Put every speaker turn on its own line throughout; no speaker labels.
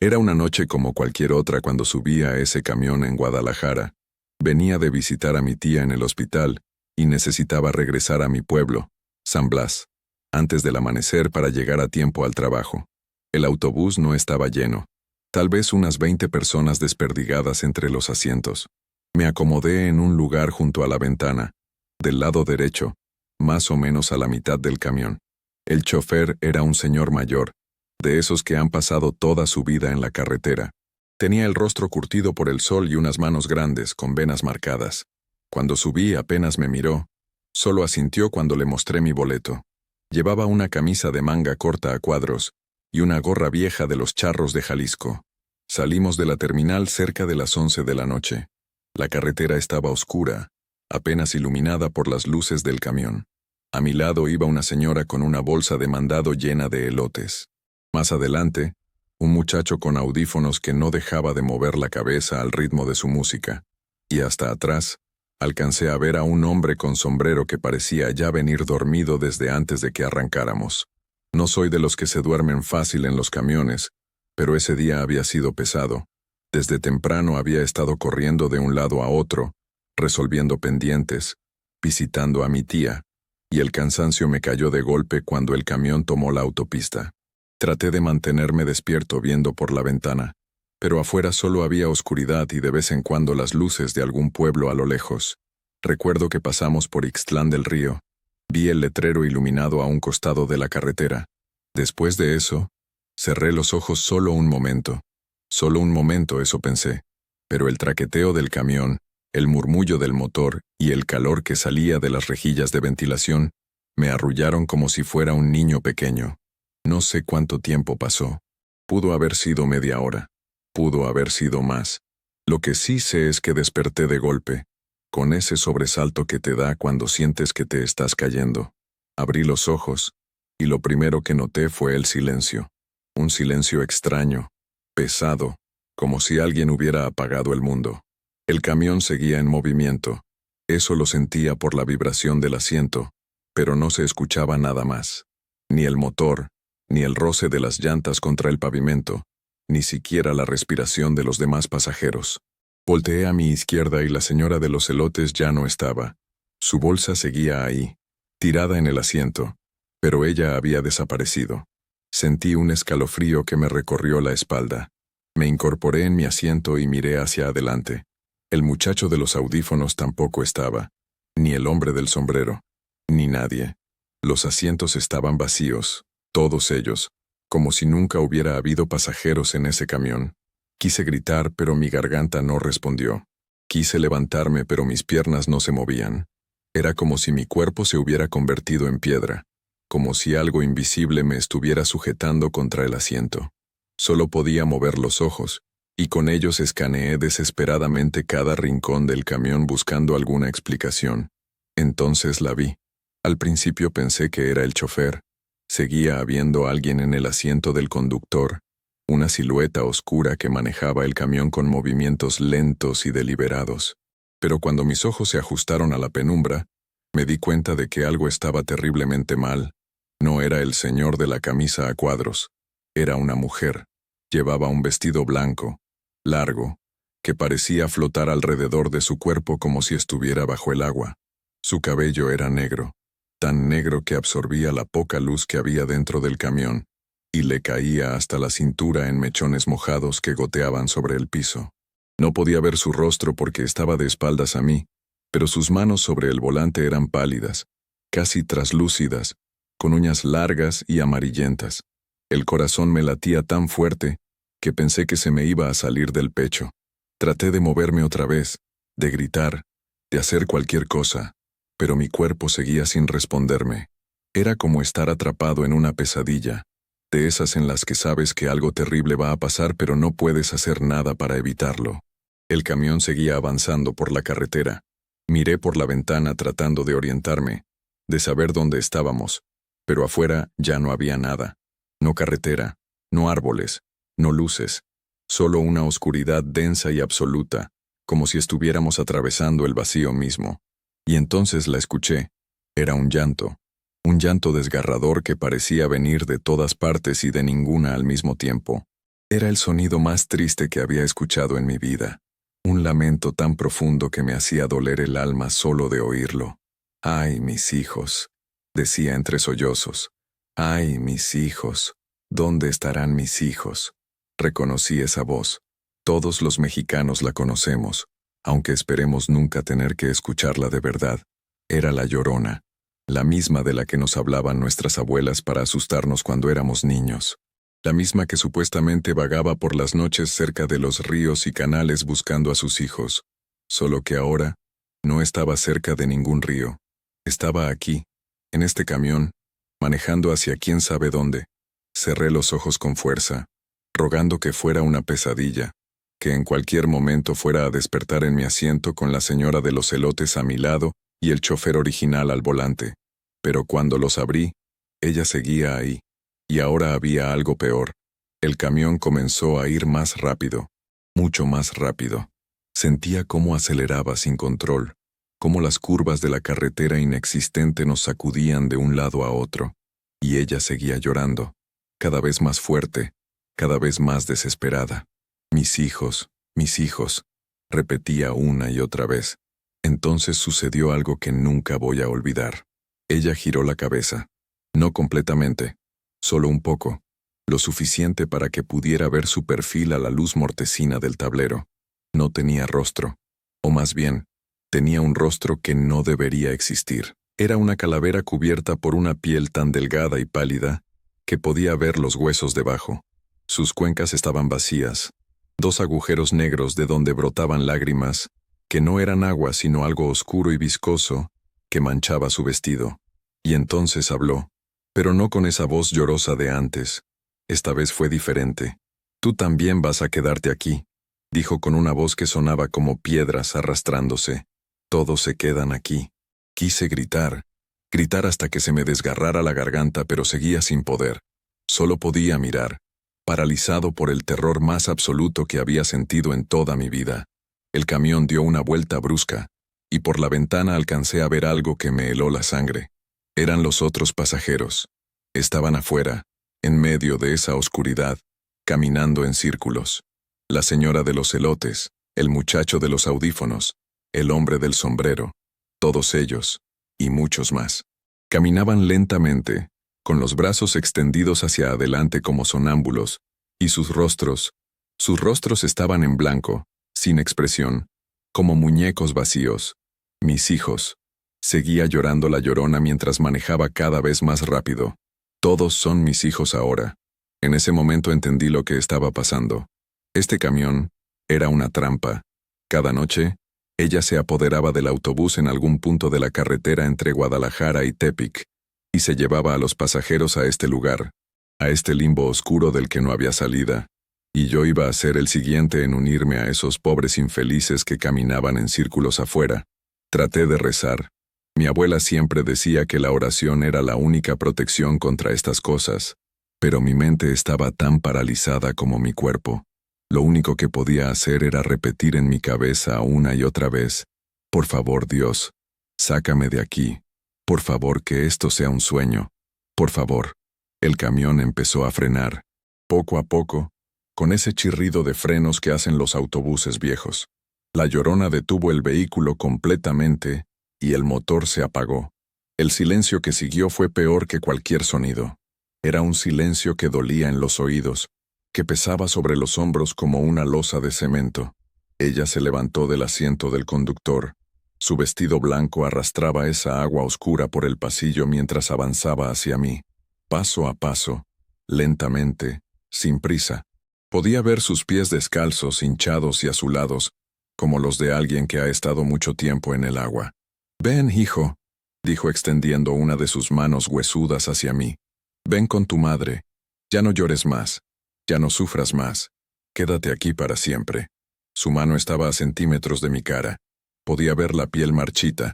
Era una noche como cualquier otra cuando subí a ese camión en Guadalajara. Venía de visitar a mi tía en el hospital y necesitaba regresar a mi pueblo, San Blas, antes del amanecer para llegar a tiempo al trabajo. El autobús no estaba lleno, tal vez unas 20 personas desperdigadas entre los asientos. Me acomodé en un lugar junto a la ventana, del lado derecho, más o menos a la mitad del camión. El chofer era un señor mayor, de esos que han pasado toda su vida en la carretera. Tenía el rostro curtido por el sol y unas manos grandes con venas marcadas. Cuando subí apenas me miró, solo asintió cuando le mostré mi boleto. Llevaba una camisa de manga corta a cuadros y una gorra vieja de los charros de Jalisco. Salimos de la terminal cerca de las 11 de la noche. La carretera estaba oscura, apenas iluminada por las luces del camión. A mi lado iba una señora con una bolsa de mandado llena de elotes. Más adelante, un muchacho con audífonos que no dejaba de mover la cabeza al ritmo de su música. Y hasta atrás, alcancé a ver a un hombre con sombrero que parecía ya venir dormido desde antes de que arrancáramos. No soy de los que se duermen fácil en los camiones, pero ese día había sido pesado. Desde temprano había estado corriendo de un lado a otro, resolviendo pendientes, visitando a mi tía, y el cansancio me cayó de golpe cuando el camión tomó la autopista. Traté de mantenerme despierto viendo por la ventana, pero afuera solo había oscuridad y de vez en cuando las luces de algún pueblo a lo lejos. Recuerdo que pasamos por Ixtlán del Río. Vi el letrero iluminado a un costado de la carretera. Después de eso, cerré los ojos solo un momento. Solo un momento, eso pensé. Pero el traqueteo del camión, el murmullo del motor y el calor que salía de las rejillas de ventilación me arrullaron como si fuera un niño pequeño. No sé cuánto tiempo pasó. Pudo haber sido media hora. Pudo haber sido más. Lo que sí sé es que desperté de golpe, con ese sobresalto que te da cuando sientes que te estás cayendo. Abrí los ojos, y lo primero que noté fue el silencio. Un silencio extraño, pesado, como si alguien hubiera apagado el mundo. El camión seguía en movimiento. Eso lo sentía por la vibración del asiento, pero no se escuchaba nada más. Ni el motor, ni el roce de las llantas contra el pavimento, ni siquiera la respiración de los demás pasajeros. Volteé a mi izquierda y la señora de los elotes ya no estaba. Su bolsa seguía ahí, tirada en el asiento, pero ella había desaparecido. Sentí un escalofrío que me recorrió la espalda. Me incorporé en mi asiento y miré hacia adelante. El muchacho de los audífonos tampoco estaba, ni el hombre del sombrero, ni nadie. Los asientos estaban vacíos, todos ellos, como si nunca hubiera habido pasajeros en ese camión. Quise gritar, pero mi garganta no respondió. Quise levantarme, pero mis piernas no se movían. Era como si mi cuerpo se hubiera convertido en piedra, como si algo invisible me estuviera sujetando contra el asiento. Solo podía mover los ojos, y con ellos escaneé desesperadamente cada rincón del camión buscando alguna explicación. Entonces la vi. Al principio pensé que era el chofer. Seguía habiendo alguien en el asiento del conductor, una silueta oscura que manejaba el camión con movimientos lentos y deliberados. Pero cuando mis ojos se ajustaron a la penumbra, me di cuenta de que algo estaba terriblemente mal. No era el señor de la camisa a cuadros. Era una mujer. Llevaba un vestido blanco, largo, que parecía flotar alrededor de su cuerpo como si estuviera bajo el agua. Su cabello era negro, tan negro que absorbía la poca luz que había dentro del camión, y le caía hasta la cintura en mechones mojados que goteaban sobre el piso. No podía ver su rostro porque estaba de espaldas a mí, pero sus manos sobre el volante eran pálidas, casi traslúcidas, con uñas largas y amarillentas. El corazón me latía tan fuerte que pensé que se me iba a salir del pecho. Traté de moverme otra vez, de gritar, de hacer cualquier cosa, pero mi cuerpo seguía sin responderme. Era como estar atrapado en una pesadilla, de esas en las que sabes que algo terrible va a pasar pero no puedes hacer nada para evitarlo. El camión seguía avanzando por la carretera. Miré por la ventana tratando de orientarme, de saber dónde estábamos, pero afuera ya no había nada. No carretera, no árboles, no luces, solo una oscuridad densa y absoluta, como si estuviéramos atravesando el vacío mismo. Y entonces la escuché. Era un llanto desgarrador que parecía venir de todas partes y de ninguna al mismo tiempo. Era el sonido más triste que había escuchado en mi vida. Un lamento tan profundo que me hacía doler el alma solo de oírlo. «Ay, mis hijos», decía entre sollozos. «Ay, mis hijos, ¿dónde estarán mis hijos?» Reconocí esa voz. Todos los mexicanos la conocemos, aunque esperemos nunca tener que escucharla de verdad. Era la Llorona, la misma de la que nos hablaban nuestras abuelas para asustarnos cuando éramos niños. La misma que supuestamente vagaba por las noches cerca de los ríos y canales buscando a sus hijos. Solo que ahora no estaba cerca de ningún río. Estaba aquí, en este camión, manejando hacia quién sabe dónde. Cerré los ojos con fuerza, rogando que fuera una pesadilla, que en cualquier momento fuera a despertar en mi asiento con la señora de los elotes a mi lado y el chofer original al volante. Pero cuando los abrí, ella seguía ahí. Y ahora había algo peor. El camión comenzó a ir más rápido, mucho más rápido. Sentía cómo aceleraba sin control, cómo las curvas de la carretera inexistente nos sacudían de un lado a otro. Y ella seguía llorando, cada vez más fuerte, cada vez más desesperada. Mis hijos, repetía una y otra vez. Entonces sucedió algo que nunca voy a olvidar. Ella giró la cabeza, no completamente, solo un poco, lo suficiente para que pudiera ver su perfil a la luz mortecina del tablero. No tenía rostro, o más bien, tenía un rostro que no debería existir. Era una calavera cubierta por una piel tan delgada y pálida que podía ver los huesos debajo. Sus cuencas estaban vacías, 2 agujeros negros de donde brotaban lágrimas, que no eran agua sino algo oscuro y viscoso, que manchaba su vestido. Y entonces habló, pero no con esa voz llorosa de antes. Esta vez fue diferente. «Tú también vas a quedarte aquí», dijo con una voz que sonaba como piedras arrastrándose. «Todos se quedan aquí». Quise gritar hasta que se me desgarrara la garganta, pero seguía sin poder. Solo podía mirar, paralizado por el terror más absoluto que había sentido en toda mi vida. El camión dio una vuelta brusca, y por la ventana alcancé a ver algo que me heló la sangre. Eran los otros pasajeros. Estaban afuera, en medio de esa oscuridad, caminando en círculos. La señora de los elotes, el muchacho de los audífonos, el hombre del sombrero, todos ellos, y muchos más. Caminaban lentamente, con los brazos extendidos hacia adelante como sonámbulos, y sus rostros estaban en blanco, sin expresión, como muñecos vacíos. Mis hijos. Seguía llorando la Llorona mientras manejaba cada vez más rápido. Todos son mis hijos ahora. En ese momento entendí lo que estaba pasando. Este camión era una trampa. Cada noche, ella se apoderaba del autobús en algún punto de la carretera entre Guadalajara y Tepic, y se llevaba a los pasajeros a este lugar, a este limbo oscuro del que no había salida, y yo iba a ser el siguiente en unirme a esos pobres infelices que caminaban en círculos afuera. Traté de rezar. Mi abuela siempre decía que la oración era la única protección contra estas cosas, pero mi mente estaba tan paralizada como mi cuerpo. Lo único que podía hacer era repetir en mi cabeza una y otra vez: «Por favor, Dios, sácame de aquí. Por favor, que esto sea un sueño. Por favor». El camión empezó a frenar, poco a poco, con ese chirrido de frenos que hacen los autobuses viejos. La Llorona detuvo el vehículo completamente y el motor se apagó. El silencio que siguió fue peor que cualquier sonido. Era un silencio que dolía en los oídos, que pesaba sobre los hombros como una losa de cemento. Ella se levantó del asiento del conductor. Su vestido blanco arrastraba esa agua oscura por el pasillo mientras avanzaba hacia mí, paso a paso, lentamente, sin prisa. Podía ver sus pies descalzos, hinchados y azulados, como los de alguien que ha estado mucho tiempo en el agua. «Ven, hijo», dijo extendiendo una de sus manos huesudas hacia mí. «Ven con tu madre. Ya no llores más. Ya no sufras más. Quédate aquí para siempre». Su mano estaba a centímetros de mi cara. Podía ver la piel marchita,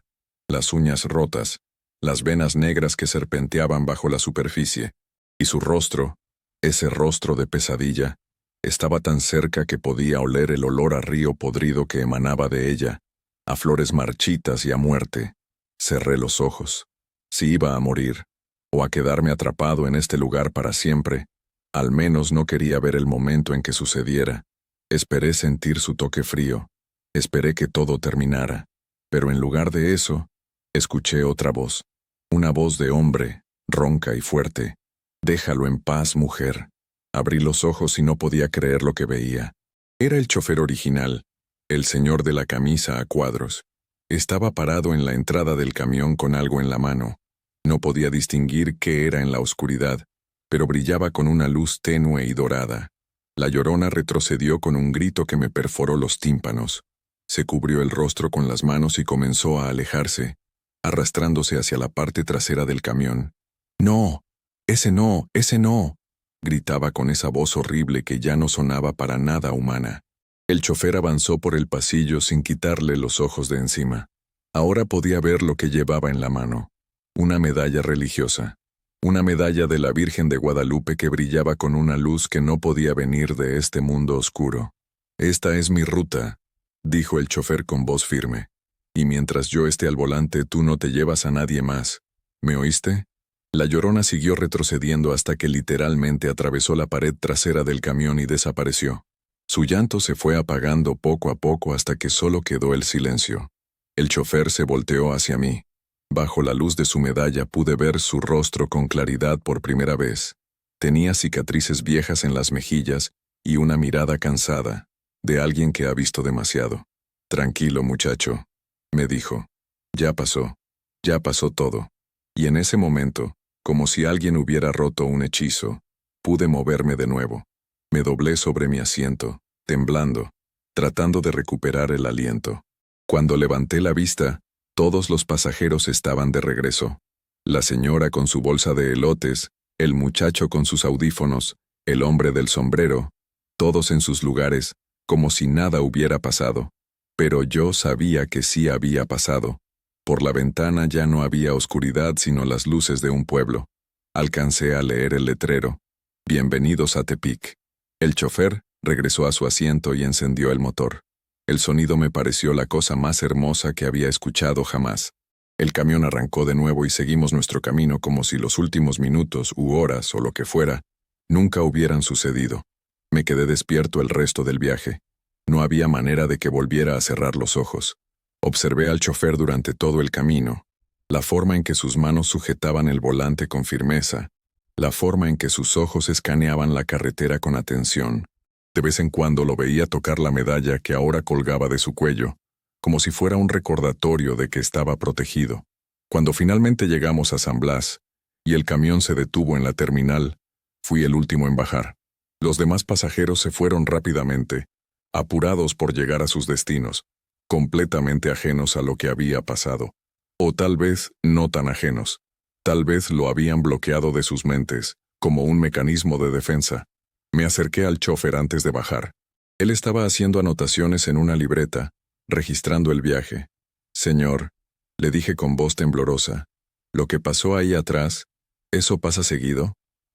las uñas rotas, las venas negras que serpenteaban bajo la superficie. Y su rostro, ese rostro de pesadilla, estaba tan cerca que podía oler el olor a río podrido que emanaba de ella, a flores marchitas y a muerte. Cerré los ojos. Si iba a morir, o a quedarme atrapado en este lugar para siempre, Al menos no quería ver el momento en que sucediera. Esperé sentir su toque frío. Esperé que todo terminara. Pero en lugar de eso, escuché otra voz. Una voz de hombre, ronca y fuerte. «Déjalo en paz, mujer». Abrí los ojos y no podía creer lo que veía. Era el chofer original, el señor de la camisa a cuadros. Estaba parado en la entrada del camión con algo en la mano. No podía distinguir qué era en la oscuridad, pero brillaba con una luz tenue y dorada. La Llorona retrocedió con un grito que me perforó los tímpanos. Se cubrió el rostro con las manos y comenzó a alejarse, arrastrándose hacia la parte trasera del camión. «¡No! ¡Ese no! ¡Ese no!», gritaba con esa voz horrible que ya no sonaba para nada humana. El chofer avanzó por el pasillo sin quitarle los ojos de encima. Ahora podía ver lo que llevaba en la mano. Una medalla religiosa. Una medalla de la Virgen de Guadalupe que brillaba con una luz que no podía venir de este mundo oscuro. «Esta es mi ruta», dijo el chofer con voz firme. «Y mientras yo esté al volante, tú no te llevas a nadie más. ¿Me oíste?». La Llorona siguió retrocediendo hasta que literalmente atravesó la pared trasera del camión y desapareció. Su llanto se fue apagando poco a poco hasta que solo quedó el silencio. El chofer se volteó hacia mí. Bajo la luz de su medalla pude ver su rostro con claridad por primera vez. Tenía cicatrices viejas en las mejillas y una mirada cansada, de alguien que ha visto demasiado. «Tranquilo, muchacho», me dijo. Ya pasó todo». Y en ese momento, como si alguien hubiera roto un hechizo, pude moverme de nuevo. Me doblé sobre mi asiento, temblando, tratando de recuperar el aliento. Cuando levanté la vista, todos los pasajeros estaban de regreso. La señora con su bolsa de elotes, el muchacho con sus audífonos, el hombre del sombrero, todos en sus lugares, como si nada hubiera pasado. Pero yo sabía que sí había pasado. Por la ventana ya no había oscuridad sino las luces de un pueblo. Alcancé a leer el letrero. «Bienvenidos a Tepic». El chofer regresó a su asiento y encendió el motor. El sonido me pareció la cosa más hermosa que había escuchado jamás. El camión arrancó de nuevo y seguimos nuestro camino como si los últimos minutos u horas o lo que fuera nunca hubieran sucedido. Me quedé despierto el resto del viaje. No había manera de que volviera a cerrar los ojos. Observé al chofer durante todo el camino, la forma en que sus manos sujetaban el volante con firmeza, la forma en que sus ojos escaneaban la carretera con atención. De vez en cuando lo veía tocar la medalla que ahora colgaba de su cuello, como si fuera un recordatorio de que estaba protegido. Cuando finalmente llegamos a San Blas, y el camión se detuvo en la terminal, fui el último en bajar. Los demás pasajeros se fueron rápidamente, apurados por llegar a sus destinos, completamente ajenos a lo que había pasado. O tal vez no tan ajenos. Tal vez lo habían bloqueado de sus mentes, como un mecanismo de defensa. Me acerqué al chofer antes de bajar. Él estaba haciendo anotaciones en una libreta, registrando el viaje. «Señor», le dije con voz temblorosa, «lo que pasó ahí atrás, ¿eso pasa seguido?».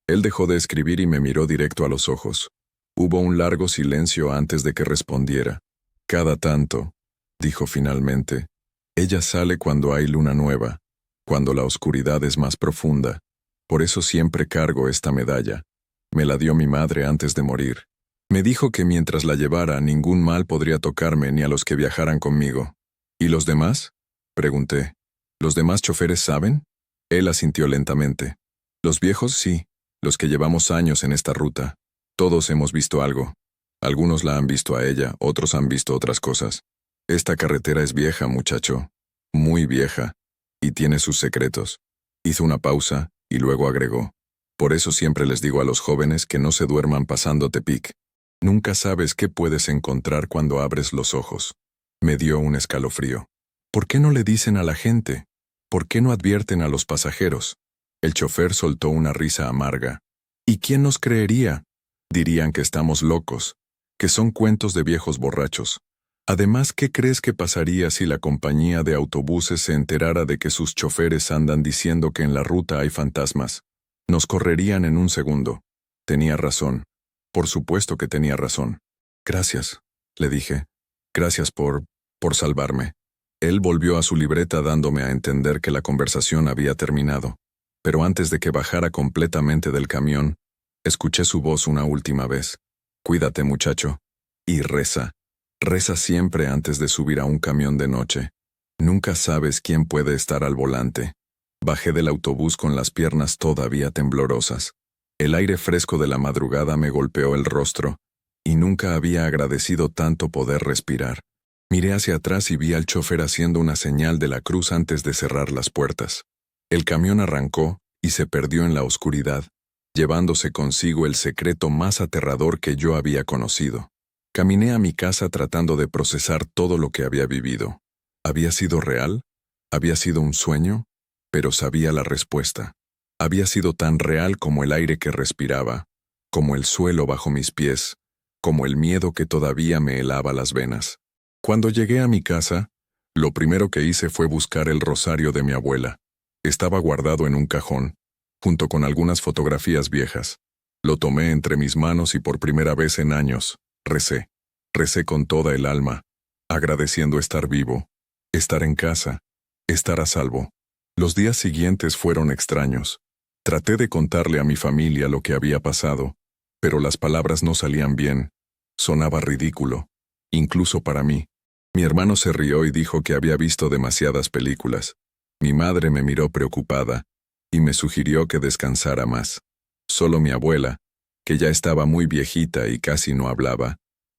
Él dejó de escribir y me miró directo a los ojos. Hubo un largo silencio antes de que respondiera. «Cada tanto», dijo finalmente, «ella sale cuando hay luna nueva, cuando la oscuridad es más profunda. Por eso siempre cargo esta medalla. Me la dio mi madre antes de morir. Me dijo que mientras la llevara ningún mal podría tocarme ni a los que viajaran conmigo». «¿Y los demás?», pregunté. «¿Los demás choferes saben?». Él asintió lentamente. «Los viejos sí, los que llevamos años en esta ruta. Todos hemos visto algo. Algunos la han visto a ella, otros han visto otras cosas. Esta carretera es vieja, muchacho. Muy vieja. Y tiene sus secretos». Hizo una pausa y luego agregó. «Por eso siempre les digo a los jóvenes que no se duerman pasando Tepic. Nunca sabes qué puedes encontrar cuando abres los ojos». Me dio un escalofrío. «¿Por qué no le dicen a la gente? ¿Por qué no advierten a los pasajeros?». El chofer soltó una risa amarga. «¿Y quién nos creería? Dirían que estamos locos, que son cuentos de viejos borrachos. Además, ¿qué crees que pasaría si la compañía de autobuses se enterara de que sus choferes andan diciendo que en la ruta hay fantasmas? Nos correrían en un segundo». Tenía razón. Por supuesto que tenía razón. «Gracias», le dije. «Gracias por salvarme». Él volvió a su libreta dándome a entender que la conversación había terminado. Pero antes de que bajara completamente del camión, Escuché su voz una última vez. Cuídate, muchacho. Y reza. Reza siempre antes de subir a un camión de noche. Nunca sabes quién puede estar al volante. Bajé del autobús con las piernas todavía temblorosas. El aire fresco de la madrugada me golpeó el rostro, y nunca había agradecido tanto poder respirar. Miré hacia atrás y vi al chofer haciendo una señal de la cruz antes de cerrar las puertas. El camión arrancó y se perdió en la oscuridad, llevándose consigo el secreto más aterrador que yo había conocido. Caminé a mi casa tratando de procesar todo lo que había vivido. ¿Había sido real? ¿Había sido un sueño? Pero sabía la respuesta. Había sido tan real como el aire que respiraba, como el suelo bajo mis pies, como el miedo que todavía me helaba las venas. Cuando llegué a mi casa, lo primero que hice fue buscar el rosario de mi abuela. Estaba guardado en un cajón, junto con algunas fotografías viejas. Lo tomé entre mis manos y por primera vez en años, recé. Recé con toda el alma, agradeciendo estar vivo, estar en casa, estar a salvo. Los días siguientes fueron extraños. Traté de contarle a mi familia lo que había pasado, pero las palabras no salían bien. Sonaba ridículo, incluso para mí. Mi hermano se rió y dijo que había visto demasiadas películas. Mi madre me miró preocupada y me sugirió que descansara más. Solo mi abuela, que ya estaba muy viejita y casi no hablaba,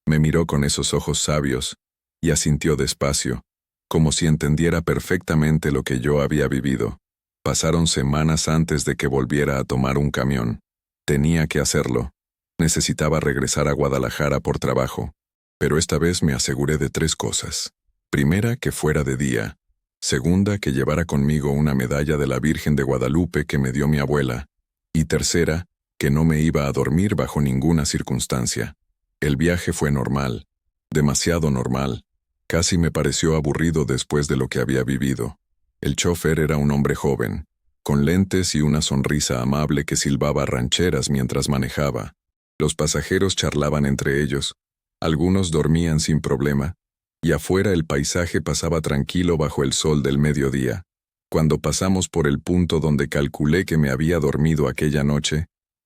me miró con esos ojos sabios y asintió despacio, como si entendiera perfectamente lo que yo había vivido. Pasaron semanas antes de que volviera a tomar un camión. Tenía que hacerlo. Necesitaba regresar a Guadalajara por trabajo. Pero esta vez me aseguré de 3 cosas. Primera, que fuera de día. Segunda, que llevara conmigo una medalla de la Virgen de Guadalupe que me dio mi abuela. Y tercera, que no me iba a dormir bajo ninguna circunstancia. El viaje fue normal. Demasiado normal. Casi me pareció aburrido después de lo que había vivido. El chofer era un hombre joven, con lentes y una sonrisa amable que silbaba rancheras mientras manejaba. Los pasajeros charlaban entre ellos. Algunos dormían sin problema, y afuera el paisaje pasaba tranquilo bajo el sol del mediodía. Cuando pasamos por el punto donde calculé que me había dormido aquella noche,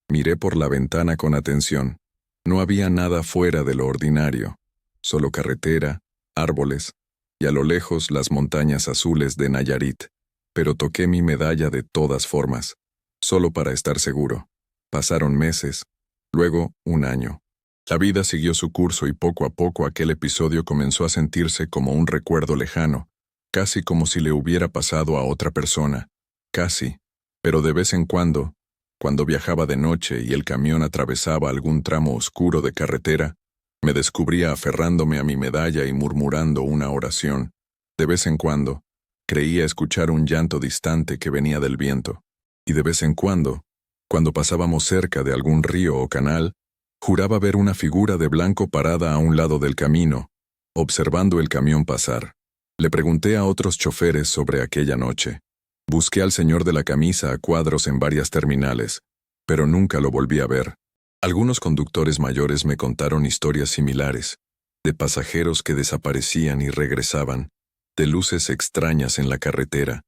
miré por la ventana con atención. No había nada fuera de lo ordinario, solo carretera, árboles, y a lo lejos las montañas azules de Nayarit. Pero toqué mi medalla de todas formas, solo para estar seguro. Pasaron meses, luego 1 año. La vida siguió su curso y poco a poco aquel episodio comenzó a sentirse como un recuerdo lejano, casi como si le hubiera pasado a otra persona. Casi, pero de vez en cuando viajaba de noche y el camión atravesaba algún tramo oscuro de carretera, me descubría aferrándome a mi medalla y murmurando una oración. De vez en cuando, creía escuchar un llanto distante que venía del viento. Y de vez en cuando pasábamos cerca de algún río o canal, juraba ver una figura de blanco parada a un lado del camino, observando el camión pasar. Le pregunté a otros choferes sobre aquella noche. Busqué al señor de la camisa a cuadros en varias terminales, pero nunca lo volví a ver. Algunos conductores mayores me contaron historias similares, de pasajeros que desaparecían y regresaban, de luces extrañas en la carretera,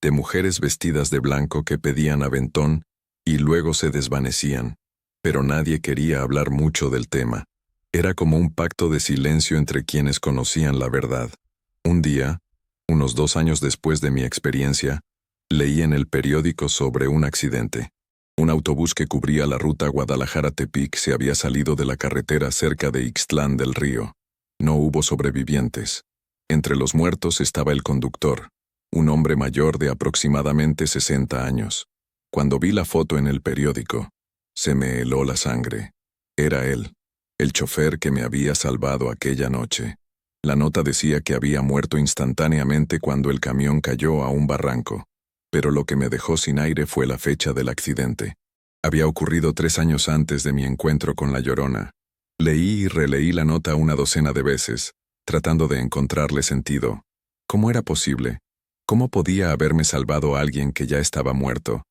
de mujeres vestidas de blanco que pedían aventón y luego se desvanecían. Pero nadie quería hablar mucho del tema. Era como un pacto de silencio entre quienes conocían la verdad. Un día, unos 2 años después de mi experiencia, leí en el periódico sobre un accidente. Un autobús que cubría la ruta Guadalajara-Tepic se había salido de la carretera cerca de Ixtlán del Río. No hubo sobrevivientes. Entre los muertos estaba el conductor, un hombre mayor de aproximadamente 60 años. Cuando vi la foto en el periódico, se me heló la sangre. Era él, el chofer que me había salvado aquella noche. La nota decía que había muerto instantáneamente cuando el camión cayó a un barranco. Pero lo que me dejó sin aire fue la fecha del accidente. Había ocurrido 3 años antes de mi encuentro con la Llorona. Leí y releí la nota una docena de veces, tratando de encontrarle sentido. ¿Cómo era posible? ¿Cómo podía haberme salvado a alguien que ya estaba muerto?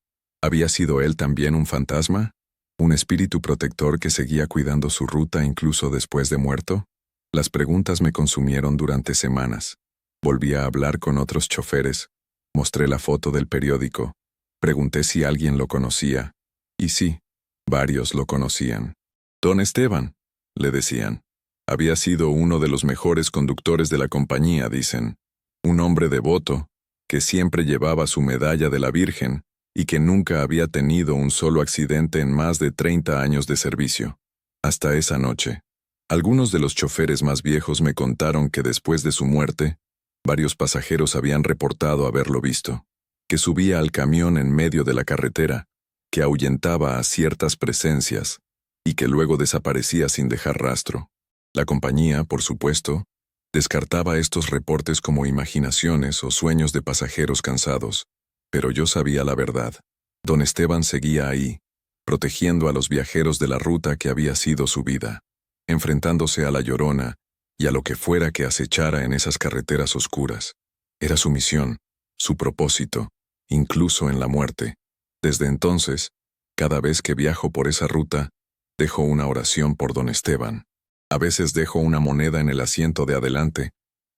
¿Había sido él también un fantasma? ¿Un espíritu protector que seguía cuidando su ruta incluso después de muerto? Las preguntas me consumieron durante semanas. Volví a hablar con otros choferes. Mostré la foto del periódico. Pregunté si alguien lo conocía. Y sí, Varios lo conocían. Don Esteban, le decían. Había sido uno de los mejores conductores de la compañía, dicen. Un hombre devoto, que siempre llevaba su medalla de la Virgen y que nunca había tenido un solo accidente en más de 30 años de servicio. Hasta esa noche. Algunos de los choferes más viejos me contaron que después de su muerte, varios pasajeros habían reportado haberlo visto, que subía al camión en medio de la carretera, que ahuyentaba a ciertas presencias y que luego desaparecía sin dejar rastro. La compañía, por supuesto, descartaba estos reportes como imaginaciones o sueños de pasajeros cansados, pero yo sabía la verdad. Don Esteban seguía ahí, protegiendo a los viajeros de la ruta que había sido su vida, enfrentándose a la Llorona y a lo que fuera que acechara en esas carreteras oscuras. Era su misión, su propósito, incluso en la muerte. Desde entonces, cada vez que viajo por esa ruta, dejo una oración por don Esteban. A veces dejo una moneda en el asiento de adelante,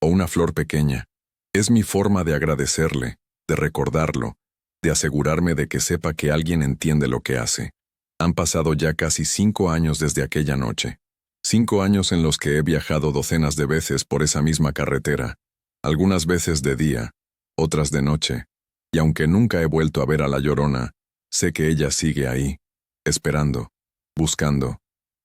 o una flor pequeña. Es mi forma de agradecerle, de recordarlo, de asegurarme de que sepa que alguien entiende lo que hace. Han pasado ya casi 5 años desde aquella noche. 5 años en los que he viajado docenas de veces por esa misma carretera, algunas veces de día, otras de noche, y aunque nunca he vuelto a ver a la Llorona, sé que ella sigue ahí, esperando, buscando,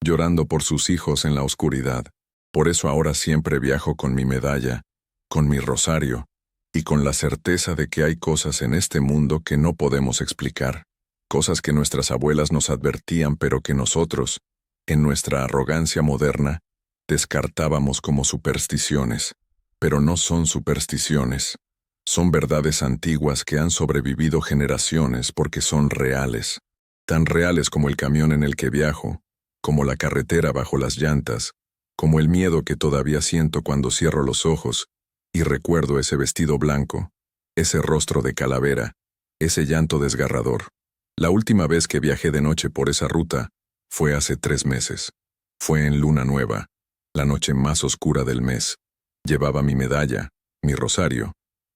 llorando por sus hijos en la oscuridad. Por eso ahora siempre viajo con mi medalla, con mi rosario, y con la certeza de que hay cosas en este mundo que no podemos explicar, cosas que nuestras abuelas nos advertían pero que nosotros, en nuestra arrogancia moderna, descartábamos como supersticiones. Pero no son supersticiones. Son verdades antiguas que han sobrevivido generaciones porque son reales. Tan reales como el camión en el que viajo, como la carretera bajo las llantas, como el miedo que todavía siento cuando cierro los ojos y recuerdo ese vestido blanco, ese rostro de calavera, ese llanto desgarrador. La última vez que viajé de noche por esa ruta fue hace 3 meses. Fue en luna nueva, la noche más oscura del mes. Llevaba mi medalla, mi rosario,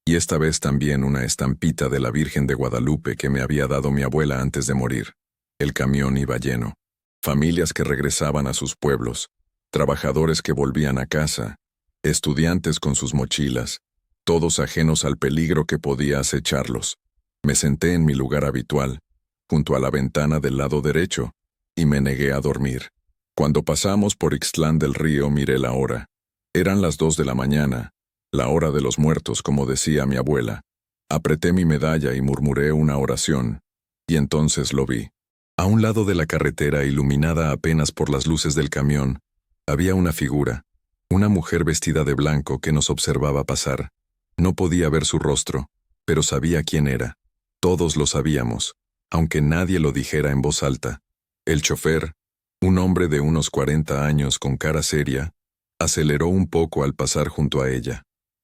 y esta vez también una estampita de la Virgen de Guadalupe que me había dado mi abuela antes de morir. El camión iba lleno. Familias que regresaban a sus pueblos, trabajadores que volvían a casa, estudiantes con sus mochilas, todos ajenos al peligro que podía acecharlos. Me senté en mi lugar habitual, junto a la ventana del lado derecho, y me negué a dormir. Cuando pasamos por Ixtlán del Río miré la hora. Eran las 2 de la mañana, la hora de los muertos, como decía mi abuela. Apreté mi medalla y murmuré una oración, y entonces lo vi. A un lado de la carretera, iluminada apenas por las luces del camión, había una figura, una mujer vestida de blanco que nos observaba pasar. No podía ver su rostro, pero sabía quién era. Todos lo sabíamos, aunque nadie lo dijera en voz alta. El chofer, un hombre de unos 40 años con cara seria, aceleró un poco al pasar junto a ella.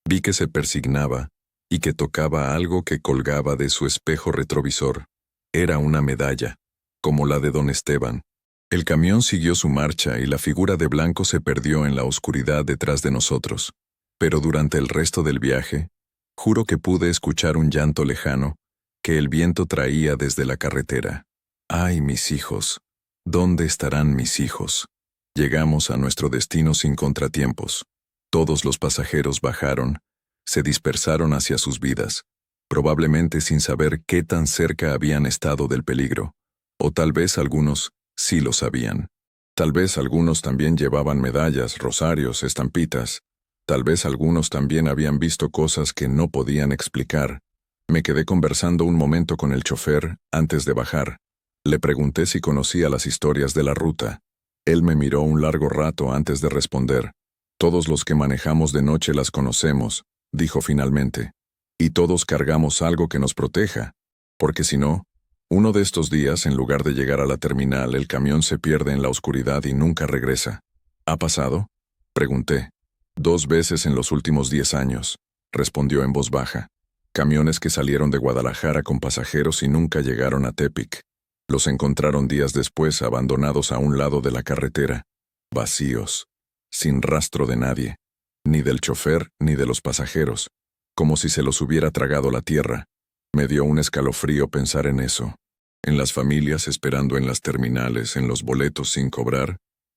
Vi que se persignaba y que tocaba algo que colgaba de su espejo retrovisor. Era una medalla, como la de don Esteban. El camión siguió su marcha y la figura de blanco se perdió en la oscuridad detrás de nosotros. Pero durante el resto del viaje, juro que pude escuchar un llanto lejano que el viento traía desde la carretera. ¡Ay, mis hijos! ¿Dónde estarán mis hijos? Llegamos a nuestro destino sin contratiempos. Todos los pasajeros bajaron, se dispersaron hacia sus vidas, probablemente sin saber qué tan cerca habían estado del peligro. O tal vez algunos sí lo sabían. Tal vez algunos también llevaban medallas, rosarios, estampitas. Tal vez algunos también habían visto cosas que no podían explicar. Me quedé conversando un momento con el chofer antes de bajar. Le pregunté si conocía las historias de la ruta. Él me miró un largo rato antes de responder. Todos los que manejamos de noche las conocemos, dijo finalmente. Y todos cargamos algo que nos proteja, porque si no, uno de estos días, en lugar de llegar a la terminal, el camión se pierde en la oscuridad y nunca regresa. ¿Ha pasado?, pregunté. 2 veces en los últimos 10 años, respondió en voz baja. Camiones que salieron de Guadalajara con pasajeros y nunca llegaron a Tepic. Los encontraron días después abandonados a un lado de la carretera, vacíos, sin rastro de nadie, ni del chofer ni de los pasajeros, como si se los hubiera tragado la tierra. Me dio un escalofrío pensar en eso. en las familias esperando en las terminales, en los boletos sin cobrar,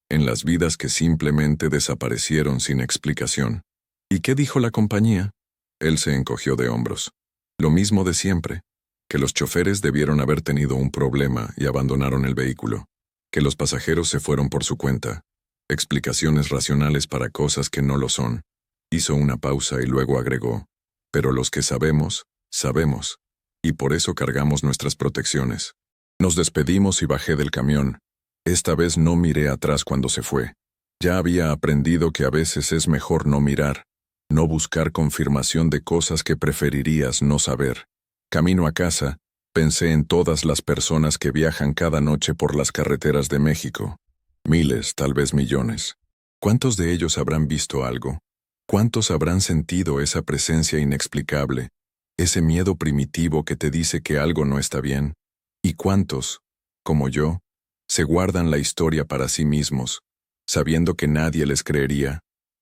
en las vidas que simplemente desaparecieron sin explicación. ¿Y qué dijo la compañía? Él se encogió de hombros. Lo mismo de siempre, que los choferes debieron haber tenido un problema y abandonaron el vehículo, que los pasajeros se fueron por su cuenta. Explicaciones racionales para cosas que no lo son. Hizo una pausa y luego agregó, pero los que sabemos, sabemos, y por eso cargamos nuestras protecciones. Nos despedimos y bajé del camión. Esta vez no miré atrás cuando se fue. Ya había aprendido que a veces es mejor no mirar, no buscar confirmación de cosas que preferirías no saber. Camino a casa, pensé en todas las personas que viajan cada noche por las carreteras de México. Miles, tal vez millones. ¿Cuántos de ellos habrán visto algo? ¿Cuántos habrán sentido esa presencia inexplicable, ese miedo primitivo que te dice que algo no está bien? ¿Y cuántos, como yo, se guardan la historia para sí mismos, sabiendo que nadie les creería?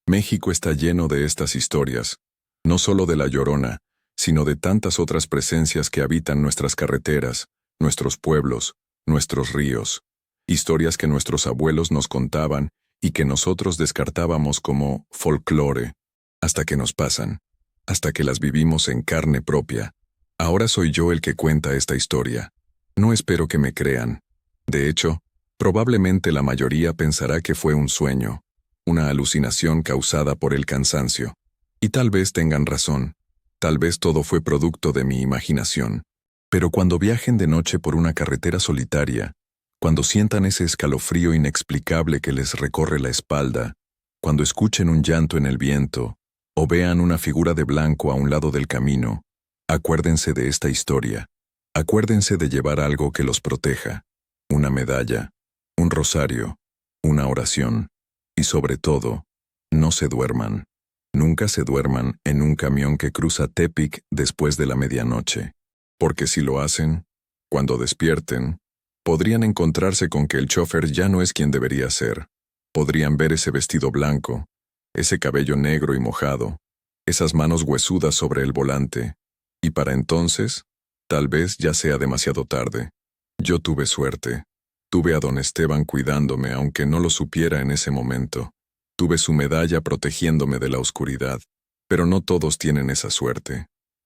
México está lleno de estas historias, no solo de La Llorona, sino de tantas otras presencias que habitan nuestras carreteras, nuestros pueblos, nuestros ríos. Historias que nuestros abuelos nos contaban y que nosotros descartábamos como folclore, hasta que nos pasan, hasta que las vivimos en carne propia. Ahora soy yo el que cuenta esta historia. No espero que me crean. De hecho, probablemente la mayoría pensará que fue un sueño, una alucinación causada por el cansancio. Y tal vez tengan razón. Tal vez todo fue producto de mi imaginación. Pero cuando viajen de noche por una carretera solitaria, cuando sientan ese escalofrío inexplicable que les recorre la espalda, cuando escuchen un llanto en el viento, o vean una figura de blanco a un lado del camino, acuérdense de esta historia. Acuérdense de llevar algo que los proteja, una medalla, un rosario, una oración, y sobre todo, no se duerman. Nunca se duerman en un camión que cruza Tepic después de la medianoche, porque si lo hacen, cuando despierten, podrían encontrarse con que el chofer ya no es quien debería ser. Podrían ver ese vestido blanco, ese cabello negro y mojado, esas manos huesudas sobre el volante, y para entonces, tal vez ya sea demasiado tarde. Yo tuve suerte. Tuve a don Esteban cuidándome aunque no lo supiera en ese momento. Tuve su medalla protegiéndome de la oscuridad. Pero no todos tienen esa suerte.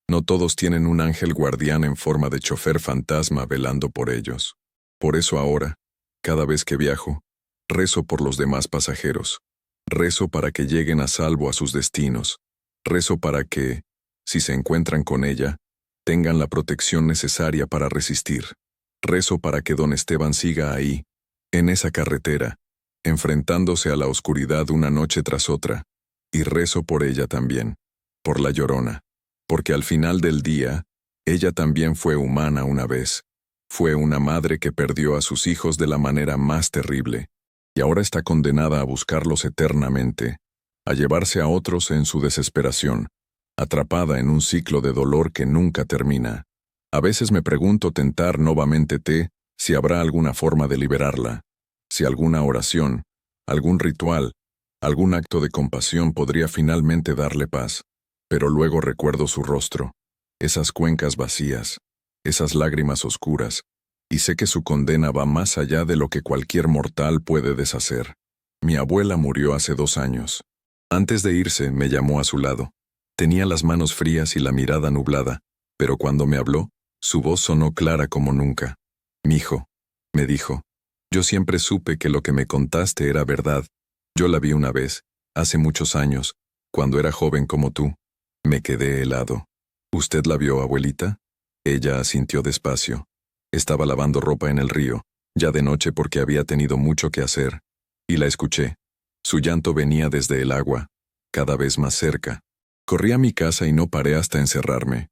No todos tienen un ángel guardián en forma de chofer fantasma velando por ellos. Por eso ahora, cada vez que viajo, rezo por los demás pasajeros. Rezo para que lleguen a salvo a sus destinos. Rezo para que, si se encuentran con ella, tengan la protección necesaria para resistir. Rezo para que don Esteban siga ahí, en esa carretera, enfrentándose a la oscuridad una noche tras otra. Y rezo por ella también, por La Llorona, porque al final del día, ella también fue humana una vez. Fue una madre que perdió a sus hijos de la manera más terrible, y ahora está condenada a buscarlos eternamente, a llevarse a otros en su desesperación, atrapada en un ciclo de dolor que nunca termina. A veces me pregunto tentar nuevamente si habrá alguna forma de liberarla, si alguna oración, algún ritual, algún acto de compasión podría finalmente darle paz. Pero luego recuerdo su rostro, esas cuencas vacías, esas lágrimas oscuras, y sé que su condena va más allá de lo que cualquier mortal puede deshacer. Mi abuela murió hace 2 años. Antes de irse, me llamó a su lado. Tenía las manos frías y la mirada nublada, pero cuando me habló, su voz sonó clara como nunca. «Mijo», me dijo, «yo siempre supe que lo que me contaste era verdad. Yo la vi una vez, hace muchos años, cuando era joven como tú». Me quedé helado. «¿Usted la vio, abuelita?» Ella asintió despacio. Estaba lavando ropa en el río, ya de noche porque había tenido mucho que hacer. Y la escuché. Su llanto venía desde el agua, cada vez más cerca. Corrí a mi casa y no paré hasta encerrarme.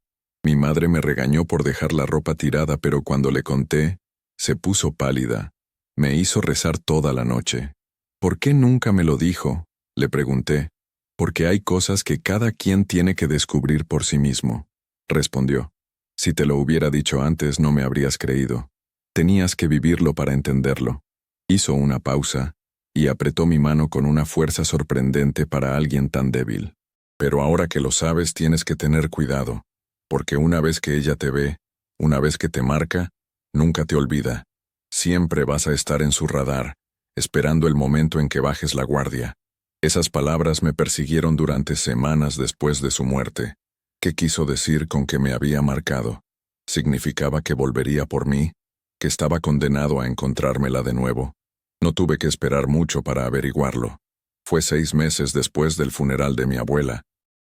Mi madre me regañó por dejar la ropa tirada, pero cuando le conté, se puso pálida. Me hizo rezar toda la noche. «¿Por qué nunca me lo dijo?», le pregunté. «Porque hay cosas que cada quien tiene que descubrir por sí mismo», respondió. «Si te lo hubiera dicho antes no me habrías creído. Tenías que vivirlo para entenderlo». Hizo una pausa y apretó mi mano con una fuerza sorprendente para alguien tan débil. «Pero ahora que lo sabes tienes que tener cuidado, porque una vez que ella te ve, una vez que te marca, Nunca te olvida. Siempre vas a estar en su radar, esperando el momento en que bajes la guardia. Esas palabras me persiguieron durante semanas después de su muerte. ¿Qué quiso decir con que me había marcado? ¿Significaba que volvería por mí? ¿Que estaba condenado a encontrármela de nuevo? No tuve que esperar mucho para averiguarlo. Fue 6 meses después del funeral de mi abuela.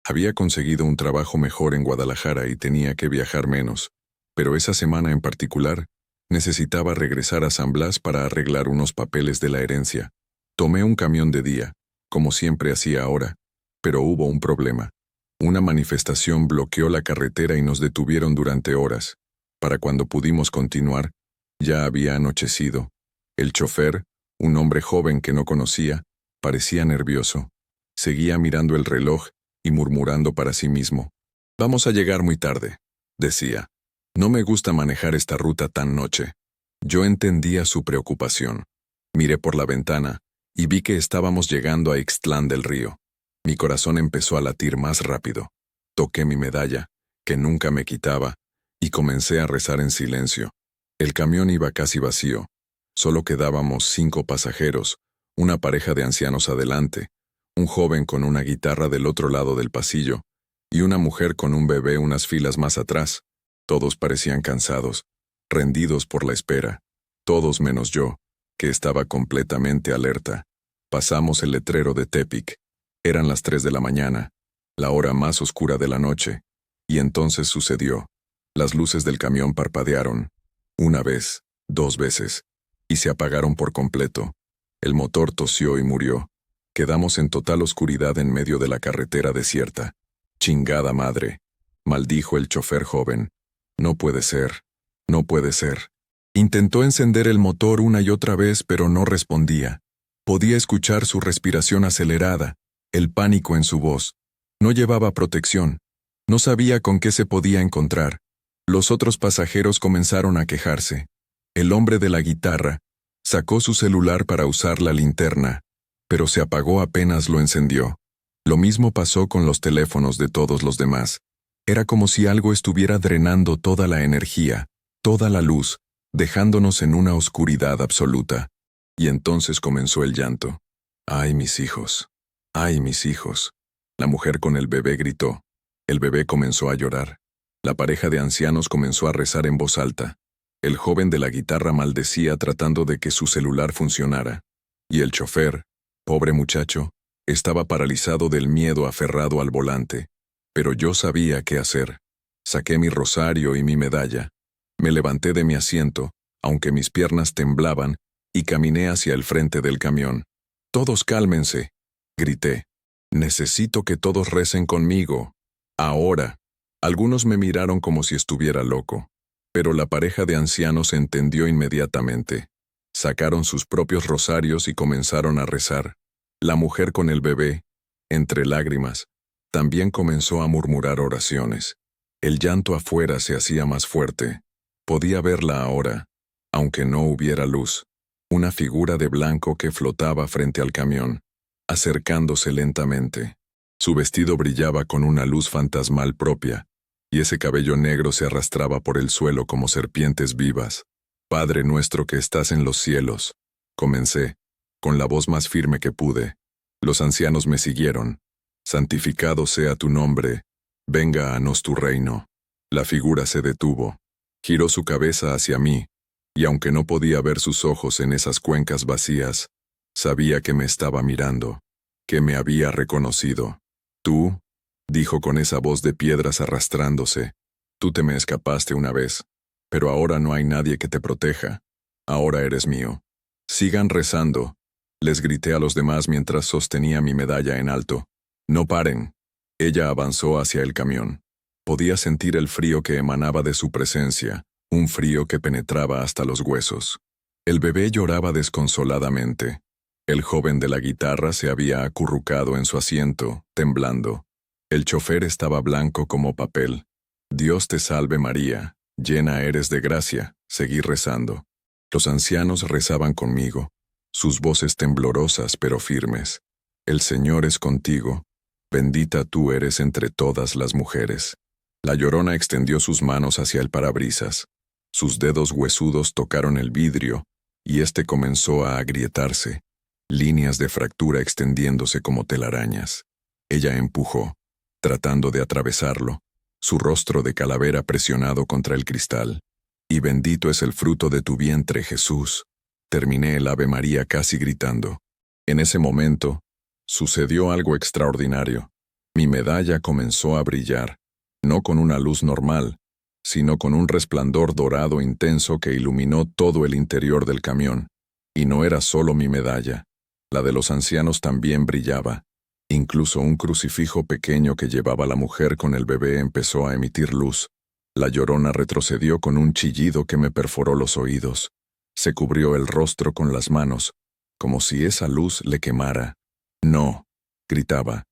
Había conseguido un trabajo mejor en Guadalajara y tenía que viajar menos. Pero esa semana en particular, necesitaba regresar a San Blas para arreglar unos papeles de la herencia. Tomé un camión de día, como siempre hacía ahora, pero hubo un problema. Una manifestación bloqueó la carretera y nos detuvieron durante horas. Para cuando pudimos continuar, ya había anochecido. El chofer, un hombre joven que no conocía, parecía nervioso. Seguía mirando el reloj y murmurando para sí mismo. «Vamos a llegar muy tarde», decía. «No me gusta manejar esta ruta tan noche». Yo entendía su preocupación. Miré por la ventana y vi que estábamos llegando a Ixtlán del Río. Mi corazón empezó a latir más rápido. Toqué mi medalla, que nunca me quitaba, y comencé a rezar en silencio. El camión iba casi vacío. Solo quedábamos 5 pasajeros, una pareja de ancianos adelante, un joven con una guitarra del otro lado del pasillo, y una mujer con un bebé unas filas más atrás. Todos parecían cansados, rendidos por la espera. Todos menos yo, que estaba completamente alerta. Pasamos el letrero de Tepic. Eran las 3 de la mañana, la hora más oscura de la noche, y entonces sucedió. Las luces del camión parpadearon, una vez, 2 veces, y se apagaron por completo. El motor tosió y murió. Quedamos en total oscuridad en medio de la carretera desierta. «Chingada madre», maldijo el chofer joven. «No puede ser, no puede ser». Intentó encender el motor una y otra vez, pero no respondía. Podía escuchar su respiración acelerada, el pánico en su voz. No llevaba protección. No sabía con qué se podía encontrar. Los otros pasajeros comenzaron a quejarse. El hombre de la guitarra sacó su celular para usar la linterna, pero se apagó apenas lo encendió. Lo mismo pasó con los teléfonos de todos los demás. Era como si algo estuviera drenando toda la energía, toda la luz, dejándonos en una oscuridad absoluta. Y entonces comenzó el llanto. «¡Ay, mis hijos! ¡Ay, mis hijos!». La mujer con el bebé gritó. El bebé comenzó a llorar. La pareja de ancianos comenzó a rezar en voz alta. El joven de la guitarra maldecía tratando de que su celular funcionara. Y el chofer, pobre muchacho, estaba paralizado del miedo aferrado al volante. Pero yo sabía qué hacer. Saqué mi rosario y mi medalla. Me levanté de mi asiento, aunque mis piernas temblaban, y caminé hacia el frente del camión. «Todos cálmense», grité. «Necesito que todos recen conmigo. Ahora». Algunos me miraron como si estuviera loco, pero la pareja de ancianos entendió inmediatamente. Sacaron sus propios rosarios y comenzaron a rezar. La mujer con el bebé, entre lágrimas, también comenzó a murmurar oraciones. El llanto afuera se hacía más fuerte. Podía verla ahora, aunque no hubiera luz. Una figura de blanco que flotaba frente al camión, acercándose lentamente. Su vestido brillaba con una luz fantasmal propia, y ese cabello negro se arrastraba por el suelo como serpientes vivas. «Padre nuestro que estás en los cielos», comencé, con la voz más firme que pude. Los ancianos me siguieron. «Santificado sea tu nombre, venga a nos tu reino». La figura se detuvo. Giró su cabeza hacia mí, y aunque no podía ver sus ojos en esas cuencas vacías, sabía que me estaba mirando, que me había reconocido. «Tú», dijo con esa voz de piedras arrastrándose, «tú te me escapaste una vez, pero ahora no hay nadie que te proteja. Ahora eres mío. Sigan rezando», les grité a los demás mientras sostenía mi medalla en alto. «No paren». Ella avanzó hacia el camión. Podía sentir el frío que emanaba de su presencia, un frío que penetraba hasta los huesos. El bebé lloraba desconsoladamente. El joven de la guitarra se había acurrucado en su asiento, temblando. El chofer estaba blanco como papel. «Dios te salve María, llena eres de gracia», seguí rezando. Los ancianos rezaban conmigo, sus voces temblorosas pero firmes. «El Señor es contigo, bendita tú eres entre todas las mujeres». La llorona extendió sus manos hacia el parabrisas. Sus dedos huesudos tocaron el vidrio, y éste comenzó a agrietarse, líneas de fractura extendiéndose como telarañas. Ella empujó, tratando de atravesarlo, su rostro de calavera presionado contra el cristal. Y bendito es el fruto de tu vientre, Jesús. Terminé el Ave María casi gritando. En ese momento, sucedió algo extraordinario. Mi medalla comenzó a brillar, no con una luz normal, sino con un resplandor dorado intenso que iluminó todo el interior del camión. Y no era solo mi medalla, la de los ancianos también brillaba. Incluso un crucifijo pequeño que llevaba la mujer con el bebé empezó a emitir luz. La Llorona retrocedió con un chillido que me perforó los oídos. Se cubrió el rostro con las manos, como si esa luz le quemara. «No», gritaba.